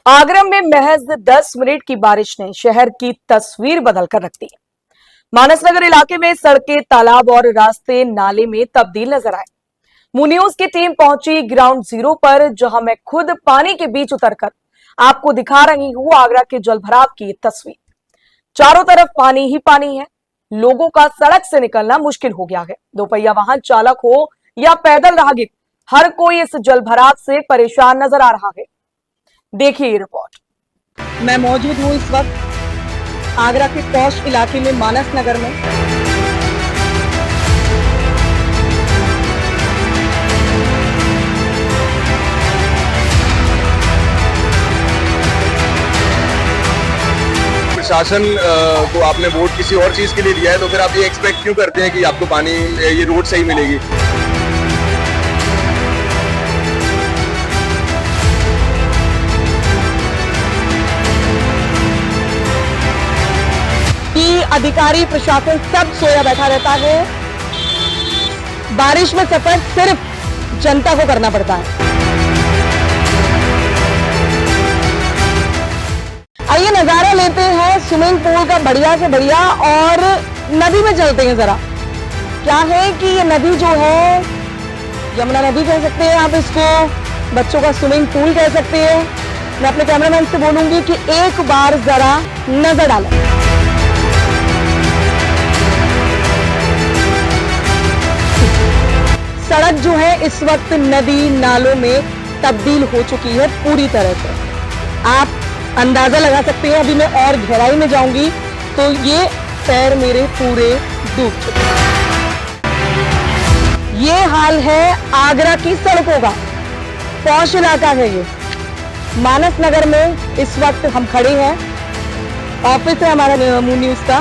आगरा में महज 10 मिनट की बारिश ने शहर की तस्वीर बदलकर रख दी। मानसनगर इलाके में सड़कें, तालाब और रास्ते नाले में तब्दील नजर आए। मू न्यूज की टीम पहुंची ग्राउंड जीरो पर, जहां मैं खुद पानी के बीच उतरकर आपको दिखा रही हूं आगरा के जलभराव की तस्वीर। चारों तरफ पानी ही पानी है। लोगों का सड़क से निकलना मुश्किल हो गया है। दोपहिया वाहन चालक हो या पैदल राहगीर, हर कोई इस जलभराव से परेशान नजर आ रहा है। देखिए ये रिपोर्ट। मैं मौजूद हूँ इस वक्त आगरा के पौष इलाके में, मानस नगर में। प्रशासन को आपने वोट किसी और चीज के लिए दिया है, तो फिर आप ये एक्सपेक्ट क्यों करते हैं कि आपको पानी, ये रोड सही मिलेगी? कि अधिकारी प्रशासन सब सोया बैठा रहता है। बारिश में सफर सिर्फ जनता को करना पड़ता है। आइए नजारा लेते हैं स्विमिंग पूल का बढ़िया से बढ़िया, और नदी में चलते हैं जरा। क्या है कि ये नदी जो है, यमुना नदी कह सकते हैं आप इसको, बच्चों का स्विमिंग पूल कह सकते हैं। मैं अपने कैमरामैन से बोलूंगी कि एक बार जरा नजर डालें। सड़क जो है इस वक्त नदी नालों में तब्दील हो चुकी है पूरी तरह से। आप अंदाजा लगा सकते हैं, अभी मैं और गहराई में जाऊंगी तो ये पैर मेरे पूरे डूब चुके हैं। ये हाल है आगरा की सड़कों का। पौष इलाका है ये, मानस नगर में इस वक्त हम खड़े हैं। ऑफिस है हमारा मू न्यूज का।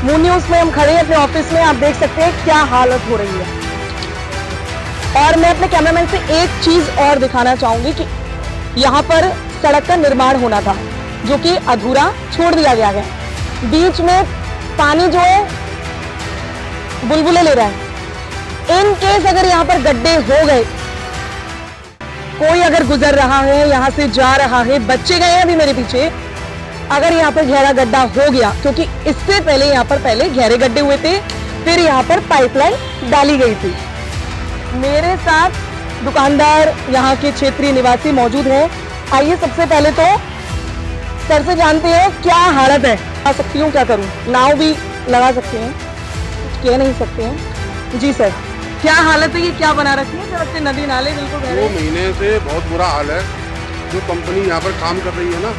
मू न्यूज में हम खड़े हैं अपने ऑफिस में। आप देख सकते हैं क्या हालत हो रही है। और मैं अपने कैमरामैन से एक चीज और दिखाना चाहूंगी कि यहाँ पर सड़क का निर्माण होना था, जो कि अधूरा छोड़ दिया गया है। बीच में पानी जो है बुलबुले ले रहा है। इन केस अगर यहाँ पर गड्ढे हो गए, कोई अगर गुजर रहा है, यहाँ से जा रहा है, बच्चे गए हैं अभी मेरे पीछे, अगर यहाँ पर गहरा गड्ढा हो गया, क्योंकि इससे पहले यहाँ पर पहले गहरे गड्ढे हुए थे, फिर यहाँ पर पाइपलाइन डाली गई थी। मेरे साथ दुकानदार, यहाँ के क्षेत्रीय निवासी मौजूद हैं। आइए सबसे पहले तो सर से जानते हैं क्या हालत है। आ सकती हूँ, क्या करूँ? नाव भी लगा सकते हैं, कुछ कह नहीं सकते हैं। जी सर, क्या हालत है? ये क्या बना रखी है सड़क से? नदी नाले बिल्कुल बह रहे हैं। 2 महीने से बहुत बुरा हाल है। जो कंपनी यहाँ पर काम कर रही है ना,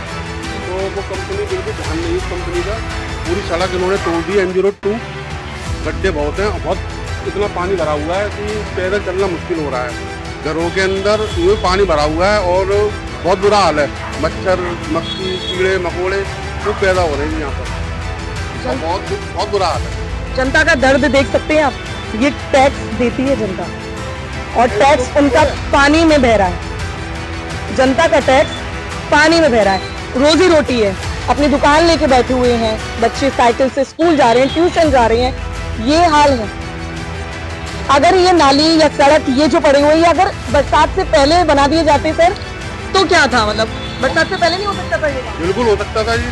तो वो कंपनी बिल्कुल ध्यान नहीं है कंपनी का। पूरी सड़क इन्होंने तोड़ दी है। M02 गड्ढे बहुत हैं और बहुत इतना पानी भरा हुआ है कि पैदल चलना मुश्किल हो रहा है। घरों के अंदर यूँ पानी भरा हुआ है और बहुत बुरा हाल है। मच्छर, मक्खी, कीड़े मकोड़े खूब पैदा हो रहे हैं यहाँ पर। बहुत बुरा हाल है। जनता का दर्द देख सकते हैं आप। ये टैक्स देती है जनता, और टैक्स उनका पानी में बह रहा है। जनता का टैक्स पानी में बह रहा है। रोजी रोटी है, अपनी दुकान लेके बैठे हुए हैं, बच्चे साइकिल से स्कूल जा रहे हैं, ट्यूशन जा रहे हैं। ये हाल है। अगर ये नाली या सड़क ये जो पड़े हुए, ये अगर बरसात से पहले बना दिए जाते सर, तो क्या था? मतलब बरसात से पहले नहीं हो सकता था ये? बिल्कुल हो सकता था जी,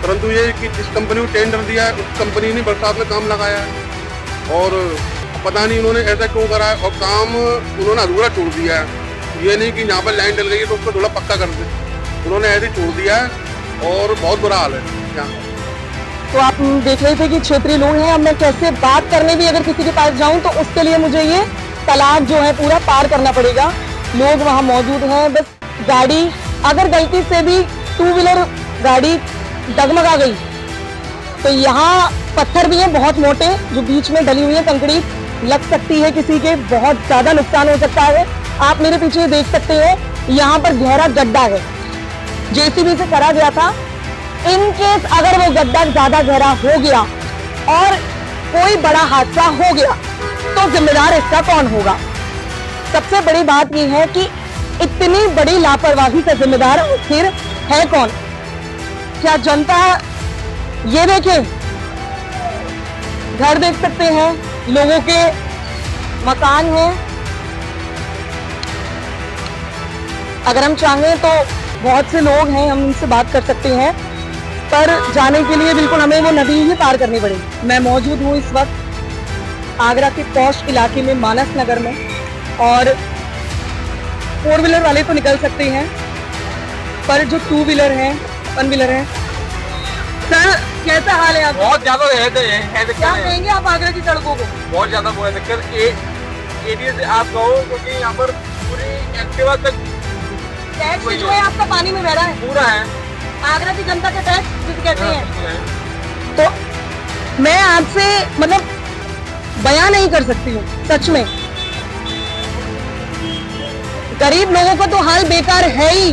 परंतु ये कि जिस कंपनी को टेंडर दिया है उस कंपनी ने बरसात में काम लगाया है, और पता नहीं उन्होंने ऐसा क्यों करा है, और काम उन्होंने अधूरा छोड़ दिया है। ये नहीं कि यहाँ पर लाइन डल गई है तो उसको थोड़ा पक्का कर दे, उन्होंने ऐसे छोड़ दिया है और बहुत बुरा हाल है यहाँ। तो आप देख रहे थे कि क्षेत्रीय लोग हैं। अब मैं कैसे बात करने भी अगर किसी के पास जाऊं तो उसके लिए मुझे ये तालाब जो है पूरा पार करना पड़ेगा। लोग वहां मौजूद हैं। बस गाड़ी अगर गलती से भी 2 व्हीलर गाड़ी डगमगा गई तो यहाँ पत्थर भी हैं बहुत मोटे, जो बीच में डली हुई है कंकड़ी, लग सकती है किसी के, बहुत ज्यादा नुकसान हो सकता है। आप मेरे पीछे देख सकते हैं, यहाँ पर गहरा गड्ढा है, JCB से करा गया था। इन केस अगर वो गड्ढा ज्यादा गहरा हो गया और कोई बड़ा हादसा हो गया तो जिम्मेदार इसका कौन होगा? सबसे बड़ी बात यह है कि इतनी बड़ी लापरवाही का जिम्मेदार फिर है कौन? क्या जनता? ये देखें, घर देख सकते हैं, लोगों के मकान हैं। अगर हम चाहें तो बहुत से लोग हैं, हम उनसे बात कर सकते हैं, पर जाने के लिए बिल्कुल हमें वो नदी ही पार करनी पड़ेगी। मैं मौजूद हूँ इस वक्त आगरा के पौष इलाके में, मानस नगर में, और 4 व्हीलर वाले तो निकल सकते हैं, पर जो 2 व्हीलर हैं, 1 व्हीलर हैं। सर कैसा हाल है आपका? बहुत ज्यादा है क्या कहेंगे आप आगरा की सड़कों को? बहुत ज्यादा वो है दिक्कत। एरिया से आप कहो क्योंकि यहाँ पर पूरी एक्टिवा तक टैक्स जो है आपका पानी में बह रहा है, पूरा है। आगरा की जनता का टैक्स जिसे कहते हैं। हैं तो मैं आपसे मतलब बयान नहीं कर सकती हूँ, सच में गरीब लोगों का तो हाल बेकार है ही,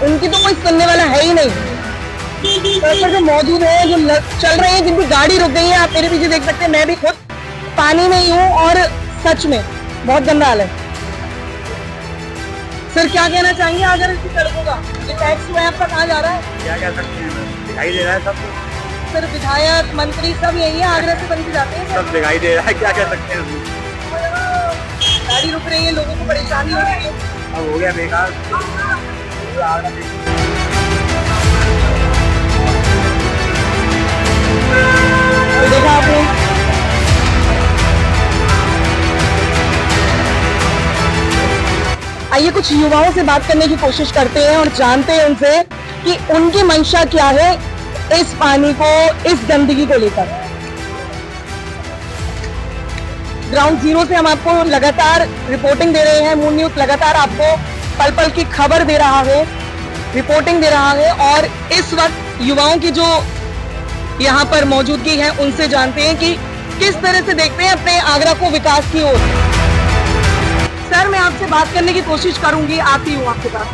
उनकी तो कोई सुनने वाला है ही नहीं। तो जो मौजूद है, जो चल रहे हैं, जिनकी गाड़ी रुक गई है, आप मेरे पीछे देख सकते हैं, मैं भी खुद पानी में ही हूँ और सच में बहुत गंदा हाल है। सर क्या कहना चाहेंगे अगर इसकी सड़कों का ये टैक्स जो है आपका कहाँ जा रहा है? क्या कह सकते हैं, दिखाई दे रहा है सब। सर विधायक मंत्री सब यही है, आगरा से बन के जाते हैं। सब दिखाई दे रहा है, क्या कह सकते हैं। गाड़ी रुक रही है, लोगों को परेशानी हो रही है। अब हो गया बेकार। तो देखा आपने, आइए कुछ युवाओं से बात करने की कोशिश करते हैं और जानते हैं उनसे कि उनकी मंशा क्या है इस पानी को, इस गंदगी को लेकर। ग्राउंड जीरो से हम आपको लगातार रिपोर्टिंग दे रहे हैं, मून न्यूज लगातार आपको पल पल की खबर दे रहा है, रिपोर्टिंग दे रहा है, और इस वक्त युवाओं की जो यहाँ पर मौजूदगी है उनसे जानते हैं कि किस तरह से देखते हैं अपने आगरा को विकास की ओर। सर मैं आपसे बात करने की कोशिश करूंगी, आती हूँ आपके पास,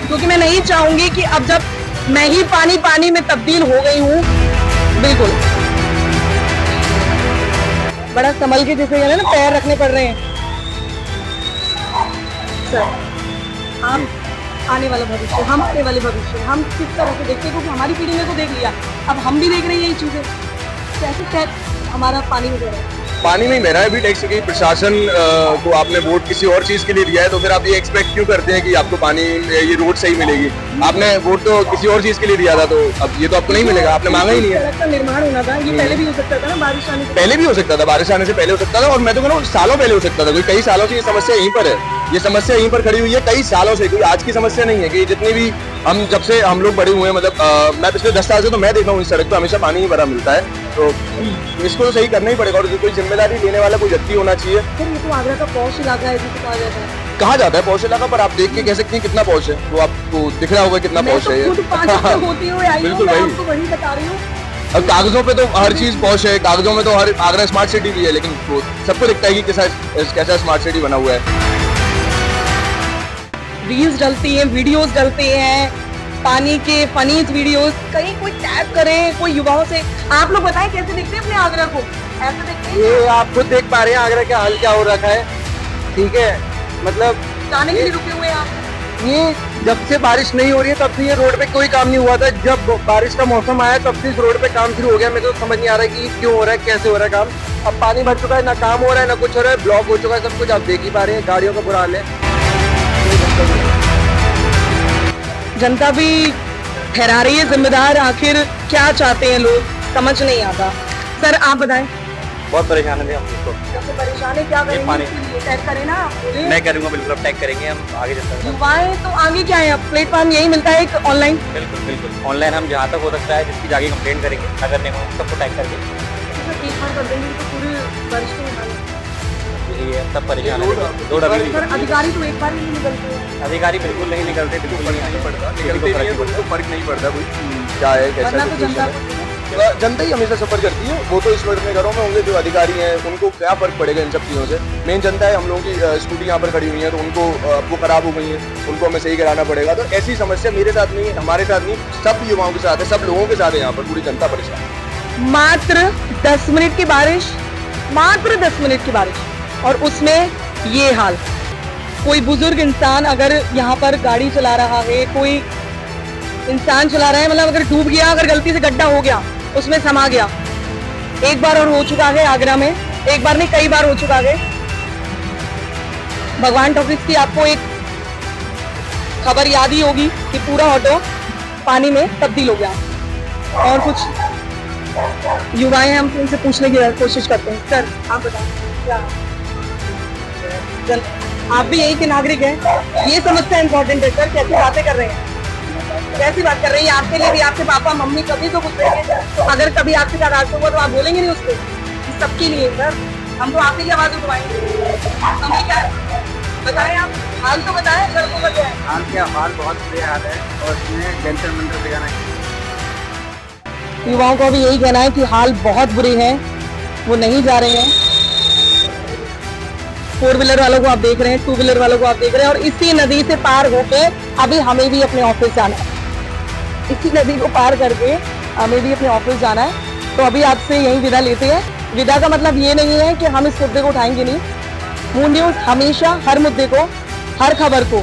क्योंकि मैं नहीं चाहूंगी कि अब जब मैं ही पानी में तब्दील हो गई हूँ, बिल्कुल बड़ा संभल के जैसे है ना पैर रखने पड़ रहे हैं। सर आप आने वाला भविष्य, हम आने वाले भविष्य, हम किस तरह से देखते हैं, क्योंकि हमारी पीढ़ी ने तो देख लिया, अब हम भी देख रहे हैं ये चीजें, कैसे टैक्स हमारा पानी में बह रहा है। पानी में ही बह रहा है अभी टैक्स की। प्रशासन को आपने वोट किसी और चीज के लिए दिया है, तो फिर आप ये एक्सपेक्ट क्यों करते हैं कि आपको पानी, ये रोड सही मिलेगी? आपने वोट तो किसी और चीज के लिए दिया था, तो अब ये तो आपको नहीं मिलेगा, आपने मांगा ही नहीं है। सड़क का निर्माण होना था, ये पहले भी हो सकता था ना, बारिश आने से पहले भी हो सकता था, बारिश आने से पहले हो सकता था, और मैं तो कह रहा हूँ सालों पहले हो सकता था। कोई कई सालों से ये समस्या यहीं पर है, ये समस्या यहीं पर खड़ी हुई है कई सालों से, कोई आज की समस्या नहीं है। कि जितनी भी हम जब से हम लोग बड़े हुए हैं, मतलब मैं पिछले 10 साल से तो मैं देख रहा हूँ इस सड़क पर हमेशा पानी ही भरा मिलता है, तो इसको तो सही करना ही पड़ेगा, और कोई जिम्मेदारी लेने वाला कोई व्यक्ति होना चाहिए। सर ये तो आगरा का पौष इलाका है जिसे कहा जाता है। कहा जाता है पौष इलाका, पर आप देख के कह सकते हैं कितना पौष है, तो आपको दिख रहा होगा कितना मैं पौष तो है खुद 5 साल होती हुई आई हूँ, बिल्कुल मैं वही। आपको वही बता रही हूँ। अब कागजों पे तो हर चीज पौष है, कागजों में तो हर आगरा स्मार्ट सिटी भी है, लेकिन वो सबको दिखता है कि कैसा स्मार्ट सिटी बना हुआ है। रील्स डलती हैं, वीडियोस डलते हैं, पानी के फनीज वीडियोस, कहीं कोई टैग करे, कोई युवाओं से, आप लोग बताएं कैसे देखते हैं अपने आगरा को? ऐसे देखते हैं ये आप खुद देख पा रहे हैं आगरा का हाल क्या हो रखा है, ठीक है। मतलब जाने के लिए रुके हुए हैं आप। ये जब से बारिश नहीं हो रही है तब से ये रोड पे कोई काम नहीं हुआ था, जब बारिश का मौसम आया तब से इस रोड पे काम शुरू हो गया। मेरे को समझ नहीं आ रहा है कि क्यों हो रहा है, कैसे हो रहा है काम। अब पानी भर चुका है, ना काम हो रहा है ना कुछ हो रहा है, ब्लॉक हो चुका है सब कुछ, आप देख ही पा रहे हैं, गाड़ियों का बुरा हाल है। जनता भी ठहरा रही है जिम्मेदार, आखिर क्या चाहते हैं लोग समझ नहीं आता। सर आप बताएं, बहुत परेशान है हम लोग सबसे परेशान है, क्या करेंगे पानी- इसके लिए? टैग करें ना आप बोले। मैं करूँगा बिल्कुल, अब टैग करेंगे हम आगे चलते हैं। युवाएं तो आगे क्या है, अब प्लेटफॉर्म यही मिलता है एक ऑनलाइन। बिल्कुल बिल्कुल ऑनलाइन हम जहाँ तक हो सकता है जिसकी जाके कंप्लेंट करेंगे, नगर निगम सबको टैग करके, एक बार कर देंगे तो पूरे वर्ष के हाल। यही है, सब परेशान है। रोड अभी भी- सर अधिकारी तो एक बार ही नहीं निकलते हैं। अधिकारी बिल्कुल नहीं निकलते, बिल्कुल नहीं पड़ता, निकलते नहीं है तो उनको फर्क नहीं पड़ता कोई क्या है, कैसा वरना तो जनता situation है। जनता ही हमेशा सफर करती है, वो तो इस वर्ग में घरों में होंगे जो अधिकारी हैं, उनको क्या फर्क पड़ेगा इन सब चीज़ों से। मेन जनता है, हम लोगों की स्कूटी यहाँ पर खड़ी हुई है, तो उनको वो खराब हो गई है, उनको हमें सही कराना पड़ेगा। तो ऐसी समस्या मेरे साथ नहीं है, हमारे साथ नहीं, सब युवाओं के साथ है, सब लोगों के साथ है, यहाँ पर पूरी जनता परेशान है। मात्र 10 मिनट की बारिश, मात्र 10 मिनट की बारिश, और उसमें ये हाल। कोई बुजुर्ग इंसान अगर यहाँ पर गाड़ी चला रहा है, कोई इंसान चला रहा है, मतलब अगर डूब गया, अगर गलती से गड्ढा हो गया, उसमें समा गया, एक बार और हो चुका है आगरा में, एक बार नहीं कई बार हो चुका है। भगवान टॉकीज की आपको एक खबर याद ही होगी कि पूरा ऑटो पानी में तब्दील हो गया। और कुछ युवाएं हैं, हम उनसे पूछने की कोशिश करते हैं। सर आप बताएं क्या आप भी यही के नागरिक हैं, ये समस्या इंपॉर्टेंट है सर। कैसी बातें कर रहे हैं, कैसी बात कर रही है? आपके लिए भी आपके पापा मम्मी कभी तो गुजरेंगे, तो अगर कभी आपके साथ हादसा हुआ तो आप बोलेंगे नहीं उसको? सबके लिए सर, हम तो आपकी आवाज उठवाएंगे। हमें क्या बताएं, आप हाल तो बताएं, लड़कों का क्या है हाल? क्या हाल? बहुत बुरे हाल है और इसमें जंतर मंतर दिखाना है। युवाओं का भी यही कहना है कि हाल बहुत बुरे हैं, वो नहीं जा रहे हैं। 4 व्हीलर वालों को आप देख रहे हैं, 2 व्हीलर वालों को आप देख रहे हैं, और इसी नदी से पार होके अभी हमें भी अपने ऑफिस जाना है। इसी नदी को पार करके हमें भी अपने ऑफिस जाना है। तो अभी आपसे यही विदा लेते हैं। विदा का मतलब ये नहीं है कि हम इस मुद्दे को उठाएंगे नहीं। मून न्यूज हमेशा हर मुद्दे को, हर खबर को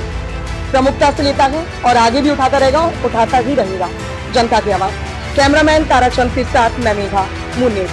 प्रमुखता से लेता है और आगे भी उठाता रहेगा और उठाता ही रहेगा जनता की आवाज। कैमरामैन ताराचंद के साथ मैं मेघा, मून न्यूज।